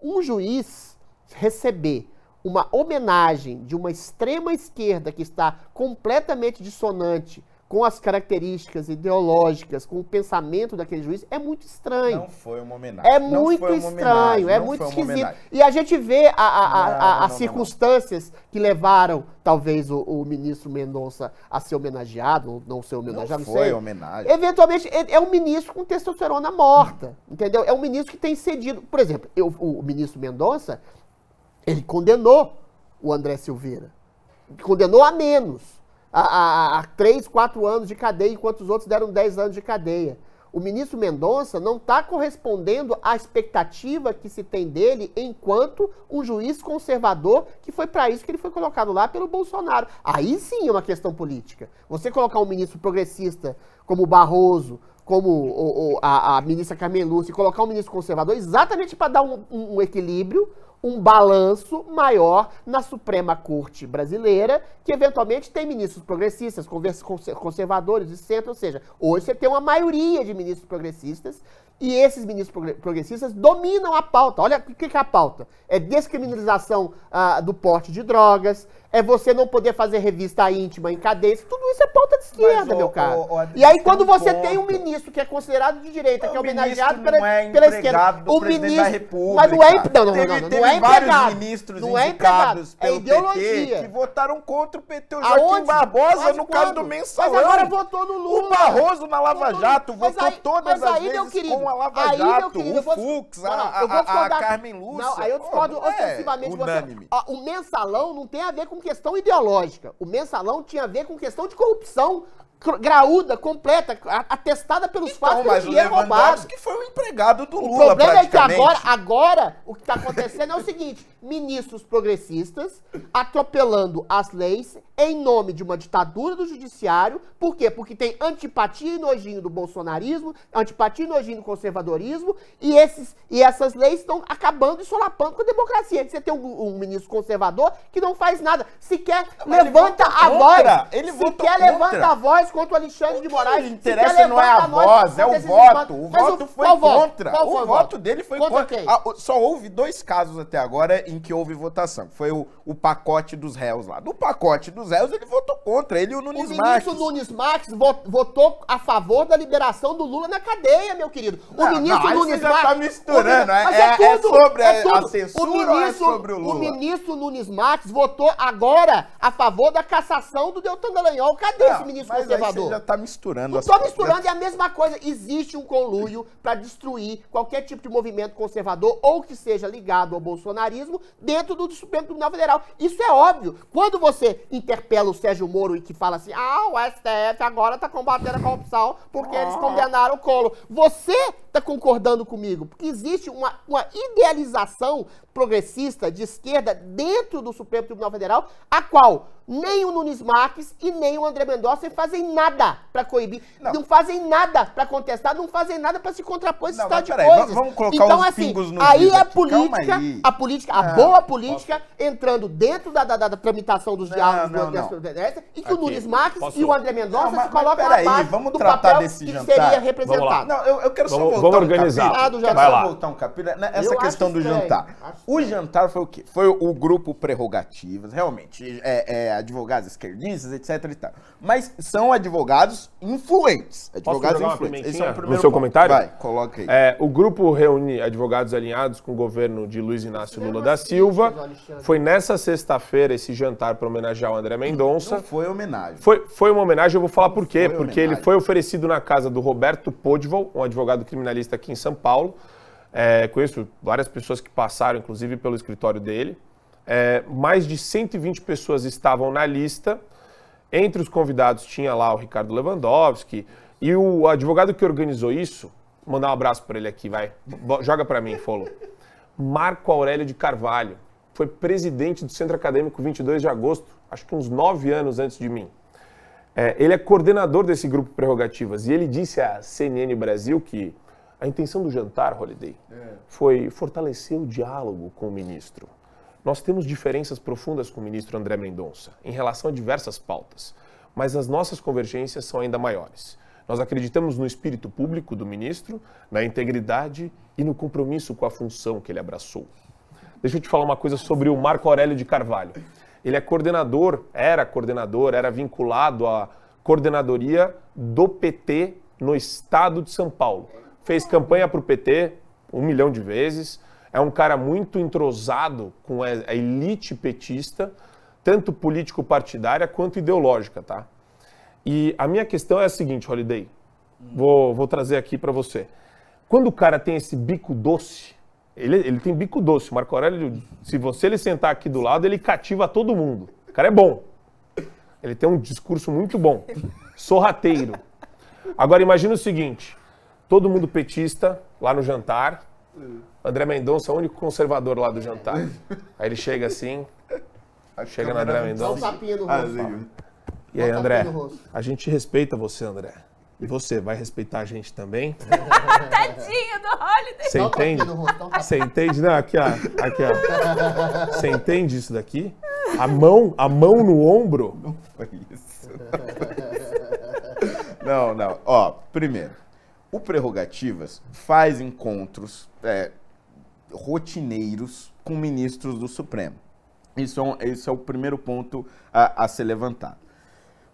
Um juiz receber uma homenagem de uma extrema esquerda que está completamente dissonante com as características ideológicas, com o pensamento daquele juiz, é muito estranho. Não foi uma homenagem. É muito estranho, é muito esquisito. E a gente vê as circunstâncias que levaram, talvez, o ministro Mendonça a ser homenageado, ou não ser homenageado, não foi homenagem. Eventualmente, é um ministro com testosterona morta, entendeu? É um ministro que tem cedido. Por exemplo, o ministro Mendonça, ele condenou o André Silveira. Condenou a menos. A 3, 4 anos de cadeia, enquanto os outros deram 10 anos de cadeia. O ministro Mendonça não está correspondendo à expectativa que se tem dele enquanto um juiz conservador, que foi para isso que ele foi colocado lá pelo Bolsonaro. Aí sim é uma questão política. Você colocar um ministro progressista como o Barroso, como a ministra Carmen Lúcia, e colocar um ministro conservador exatamente para dar um equilíbrio, um balanço maior na Suprema Corte brasileira, que eventualmente tem ministros progressistas, conservadores de centro, ou seja, hoje você tem uma maioria de ministros progressistas, e esses ministros progressistas dominam a pauta. Olha o que é a pauta. É descriminalização do porte de drogas, é você não poder fazer revista íntima em cadeias, tudo isso é pauta de esquerda, meu caro. E aí quando você tem um ministro que é considerado de direita, que é homenageado pela esquerda, o ministro da República, mas não é empregado, ministros não é indicados é ideologia, PT, que votaram contra o PT, o Joaquim Barbosa no caso do Mensalão. Mas agora votou no Lula. O Barroso na Lava Jato votou todas as vezes com a Lava Jato, o Fux, a Carmen Lúcia. Não, aí eu discordo ostensivamente de você. O Mensalão não tem a ver com questão ideológica. O Mensalão tinha a ver com questão de corrupção graúda, completa, atestada pelos fatos mas o Lewandowski foi o empregado do Lula, o problema é que agora o que está acontecendo é o seguinte: ministros progressistas atropelando as leis em nome de uma ditadura do judiciário. Por quê? Porque tem antipatia e nojinho do bolsonarismo, antipatia e nojinho do conservadorismo, e essas leis estão acabando e solapando com a democracia. Você tem um ministro conservador que não faz nada, sequer levanta a voz, levanta a voz contra o Alexandre de Moraes. O que interessa não é a voz, é o voto. O voto foi contra. O voto dele foi contra. Só houve 2 casos até agora em que houve votação. Foi o pacote dos réus lá. No pacote dos réus ele votou contra, ele e o Nunes Marques. O ministro Nunes Marques votou a favor da liberação do Lula na cadeia, meu querido. O ministro Nunes Marques... tá misturando. É sobre a censura ou é sobre o Lula? O ministro Nunes Marques votou agora a favor da cassação do Deltan Dallagnol. Cadê esse ministro conservador? Você já tá misturando as coisas. Não tô misturando, é a mesma coisa. Existe um conluio para destruir qualquer tipo de movimento conservador ou que seja ligado ao bolsonarismo dentro do Supremo Tribunal Federal. Isso é óbvio. Quando você interpela o Sérgio Moro e que fala assim, o STF agora tá combatendo a corrupção porque eles condenaram o Collor. Você tá concordando comigo? Porque existe uma idealização progressista de esquerda dentro do Supremo Tribunal Federal, a qual nem o Nunes Marques e nem o André Mendonça fazem nada para coibir, não fazem nada para contestar, não fazem nada para se contrapor esse estado de coisas. Vamos colocar os pingos nos aí é a boa política entrando dentro da tramitação dos diálogos e que o Nunes Marques e o André Mendonça se colocam na base do papel que seria representado. Não, eu quero só voltar vamos organizar. Voltar um capítulo. Essa questão do jantar. O jantar foi o quê? Foi o grupo Prerrogativas, realmente, advogados esquerdistas, etc e tal. Mas são advogados influentes. Advogados influentes. Esse é o primeiro no seu comentário? Vai, coloca aí. O grupo reúne advogados alinhados com o governo de Luiz Inácio Lula da Silva. Foi nessa sexta-feira esse jantar para homenagear o André Mendonça. Não foi homenagem. Foi uma homenagem, eu vou falar por quê. Porque ele foi oferecido na casa do Roberto Podval, um advogado criminalista aqui em São Paulo. Conheço várias pessoas que passaram, inclusive, pelo escritório dele. Mais de 120 pessoas estavam na lista. Entre os convidados tinha lá o Ricardo Lewandowski. E o advogado que organizou isso, vou mandar um abraço para ele aqui, vai. Joga para mim, Folo. Marco Aurélio de Carvalho. Foi presidente do Centro Acadêmico 22 de agosto, acho que uns 9 anos antes de mim. Ele é coordenador desse grupo Prerrogativas. E ele disse à CNN Brasil que a intenção do jantar, Holliday, foi fortalecer o diálogo com o ministro. Nós temos diferenças profundas com o ministro André Mendonça em relação a diversas pautas, mas as nossas convergências são ainda maiores. Nós acreditamos no espírito público do ministro, na integridade e no compromisso com a função que ele abraçou. Deixa eu te falar uma coisa sobre o Marco Aurélio de Carvalho. Ele é coordenador, era vinculado à coordenadoria do PT no estado de São Paulo. Fez campanha para o PT 1 milhão de vezes. É um cara muito entrosado com a elite petista, tanto político-partidária quanto ideológica, tá? E a minha questão é a seguinte, Holiday. Vou trazer aqui para você. Quando o cara tem esse bico doce, ele tem bico doce. O Marco Aurélio, se você ele sentar aqui do lado, ele cativa todo mundo. O cara é bom. Ele tem um discurso muito bom. Sorrateiro. Agora imagina o seguinte, todo mundo petista lá no jantar, André Mendonça é o único conservador lá do jantar. Aí ele chega assim, chega no André Mendonça. E aí, André, a gente respeita você, André. E você, vai respeitar a gente também? Tadinho do Holiday. Você entende? Você entende? Não, aqui, ó. Aqui, ó. Você entende isso daqui? A mão no ombro? Não foi isso. Não. Ó, primeiro, o Prerrogativas faz encontros rotineiros com ministros do Supremo. Isso é o primeiro ponto a ser levantado.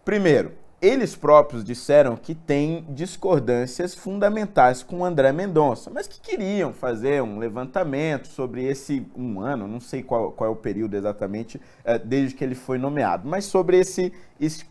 Primeiro, eles próprios disseram que têm discordâncias fundamentais com o André Mendonça, mas que queriam fazer um levantamento sobre esse 1 ano, não sei qual é o período exatamente, desde que ele foi nomeado, mas sobre esse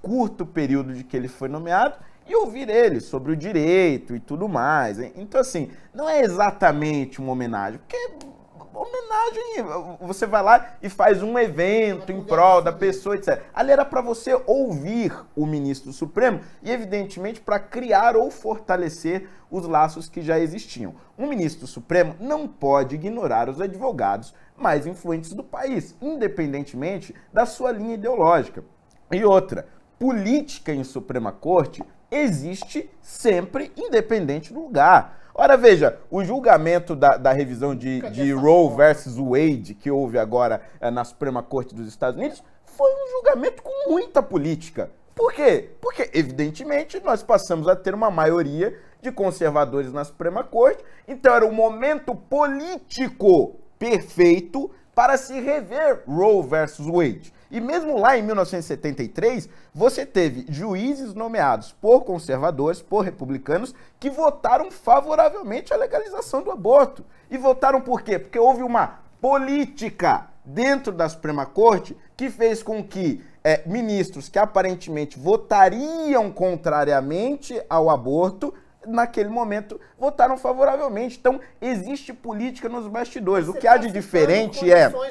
curto período de que ele foi nomeado e ouvir ele sobre o direito e tudo mais. Então, assim, não é exatamente uma homenagem, porque homenagem, você vai lá e faz um evento em prol da pessoa, etc. Ali era para você ouvir o ministro Supremo e, evidentemente, para criar ou fortalecer os laços que já existiam. Um ministro Supremo não pode ignorar os advogados mais influentes do país, independentemente da sua linha ideológica. E outra, política em Suprema Corte existe sempre, independente do lugar. Ora, veja, o julgamento da revisão de Roe versus Wade, que houve agora na Suprema Corte dos Estados Unidos, foi um julgamento com muita política. Por quê? Porque, evidentemente, nós passamos a ter uma maioria de conservadores na Suprema Corte, então era o momento político perfeito para se rever Roe versus Wade. E mesmo lá em 1973, você teve juízes nomeados por conservadores, por republicanos, que votaram favoravelmente à legalização do aborto. E votaram por quê? Porque houve uma política dentro da Suprema Corte que fez com que ministros que aparentemente votariam contrariamente ao aborto, naquele momento, votaram favoravelmente. Então, existe política nos bastidores. O que há de diferente é... Não.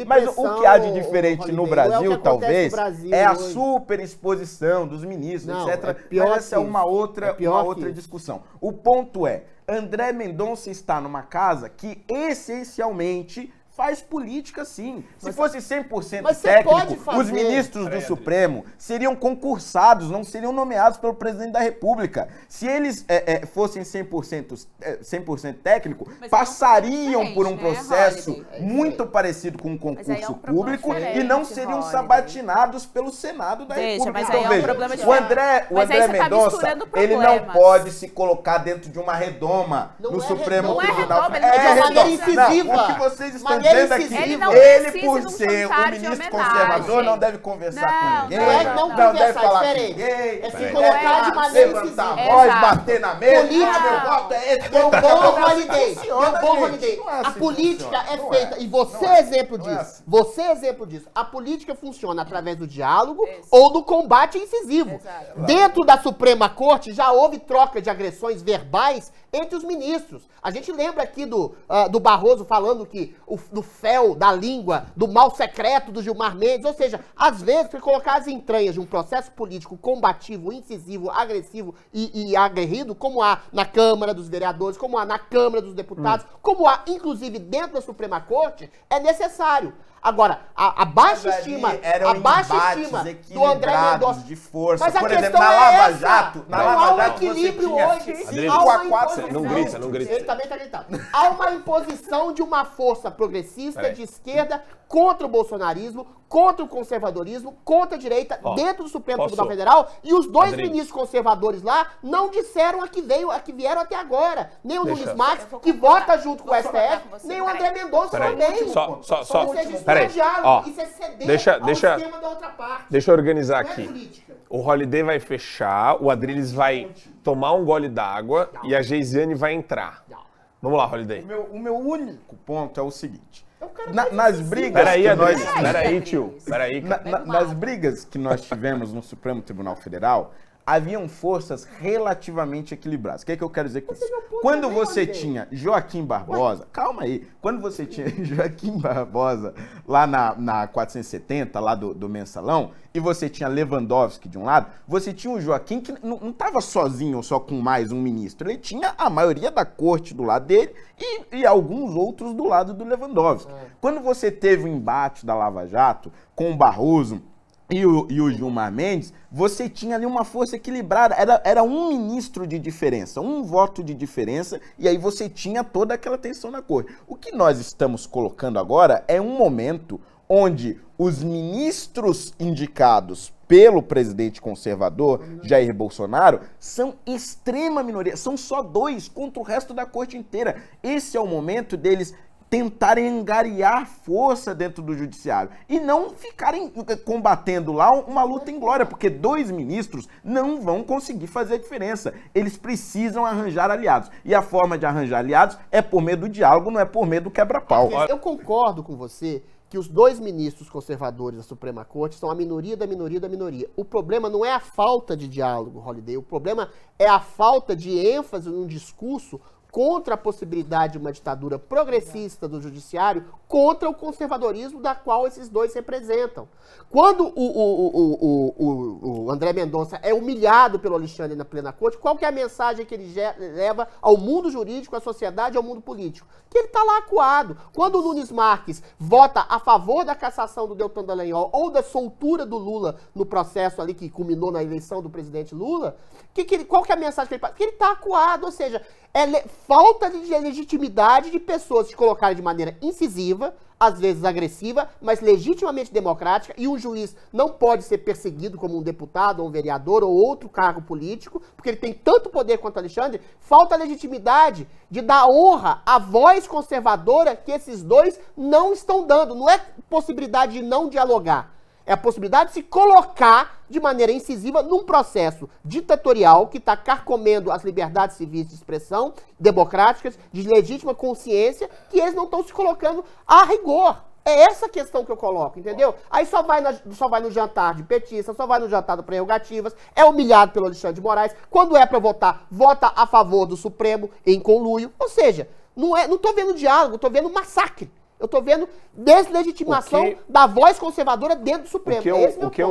Mas o que há de diferente no Brasil, talvez, é a superexposição dos ministros, etc. Mas essa é uma outra discussão. O ponto é, André Mendonça está numa casa que, essencialmente, faz política, sim. Se fosse 100% técnico, os ministros do Supremo seriam concursados, não seriam nomeados pelo presidente da República. Se eles fossem 100% técnico, passariam por um processo muito parecido com um concurso público e não seriam sabatinados pelo Senado da República. Então, veja, o André Mendonça, ele não pode se colocar dentro de uma redoma no Supremo Tribunal. Não, o que vocês estão dizendo aqui, ele por ser um ministro conservador, não deve conversar com ninguém, não deve falar com ninguém, é se colocar de maneira incisiva. Levantar a voz, bater na mesa, meu voto é esse, meu bom Holiday. A política é feita, e você é exemplo disso, a política funciona através do diálogo ou do combate incisivo. Dentro da Suprema Corte já houve troca de agressões verbais entre os ministros. A gente lembra aqui do Barroso falando que do fel, da língua, do mal secreto do Gilmar Mendes, ou seja, às vezes, para colocar as entranhas de um processo político combativo, incisivo, agressivo e aguerrido, como há na Câmara dos Vereadores, como há na Câmara dos Deputados, como há, inclusive, dentro da Suprema Corte, é necessário. Agora, a baixa estima do André Mendonça. De força. Mas por exemplo, na Lava Jato, há um equilíbrio hoje. Não grita. Ele também está gritando. Há uma imposição de uma força progressista de esquerda contra o bolsonarismo, contra o conservadorismo, contra a direita, dentro do Supremo Tribunal Federal, e os dois ministros conservadores lá não disseram a que vieram até agora. Nem o Nunes Marques, que vota junto com o STF, nem o André Mendonça também. Peraí, isso é ceder ao esquema da outra parte. Deixa eu organizar aqui. O Holliday vai fechar, o Adrilles vai tomar um gole d'água e a Geisiane vai entrar. Vamos lá, Holliday. O meu único ponto é o seguinte. Nas brigas nas brigas que nós tivemos no Supremo Tribunal Federal, haviam forças relativamente equilibradas. O que é que eu quero dizer com isso? Quando você tinha Joaquim Barbosa, calma aí, quando você tinha Joaquim Barbosa lá na 470, lá do Mensalão, e você tinha Lewandowski de um lado, você tinha o Joaquim que não estava sozinho ou só com mais um ministro, ele tinha a maioria da corte do lado dele e alguns outros do lado do Lewandowski. Quando você teve o embate da Lava Jato com o Barroso e o Gilmar Mendes, você tinha ali uma força equilibrada, era um ministro de diferença, um voto de diferença, e aí você tinha toda aquela tensão na corte. O que nós estamos colocando agora é um momento onde os ministros indicados pelo presidente conservador, Jair Bolsonaro, são extrema minoria, são só 2 contra o resto da corte inteira. Esse é o momento deles tentarem angariar força dentro do judiciário e não ficarem combatendo lá uma luta em glória, porque 2 ministros não vão conseguir fazer a diferença. Eles precisam arranjar aliados. E a forma de arranjar aliados é por meio do diálogo, não é por meio do quebra-pau. Eu concordo com você que os 2 ministros conservadores da Suprema Corte são a minoria da minoria da minoria. O problema não é a falta de diálogo, Holliday. O problema é a falta de ênfase num discurso contra a possibilidade de uma ditadura progressista do judiciário, contra o conservadorismo da qual esses 2 representam. Quando o André Mendonça é humilhado pelo Alexandre na plena corte, qual que é a mensagem que ele leva ao mundo jurídico, à sociedade e ao mundo político? Que ele está lá acuado. Quando o Nunes Marques vota a favor da cassação do Deltan Dallagnol ou da soltura do Lula no processo ali que culminou na eleição do presidente Lula, qual que é a mensagem que ele passa? Que ele está acuado, ou seja, falta de legitimidade de pessoas se colocarem de maneira incisiva, às vezes agressiva, mas legitimamente democrática, e um juiz não pode ser perseguido como um deputado, ou um vereador, ou outro cargo político, porque ele tem tanto poder quanto Alexandre. Falta legitimidade de dar honra à voz conservadora que esses 2 não estão dando. Não é possibilidade de não dialogar. É a possibilidade de se colocar de maneira incisiva num processo ditatorial que está carcomendo as liberdades civis de expressão, democráticas, de legítima consciência, que eles não estão se colocando a rigor. É essa questão que eu coloco, entendeu? Aí só vai no jantar de petista, só vai no jantar do Prerrogativas, é humilhado pelo Alexandre de Moraes. Quando é para votar, vota a favor do Supremo em conluio. Ou seja, não tô vendo diálogo, tô vendo massacre. Eu tô vendo deslegitimação da voz conservadora dentro do Supremo. O que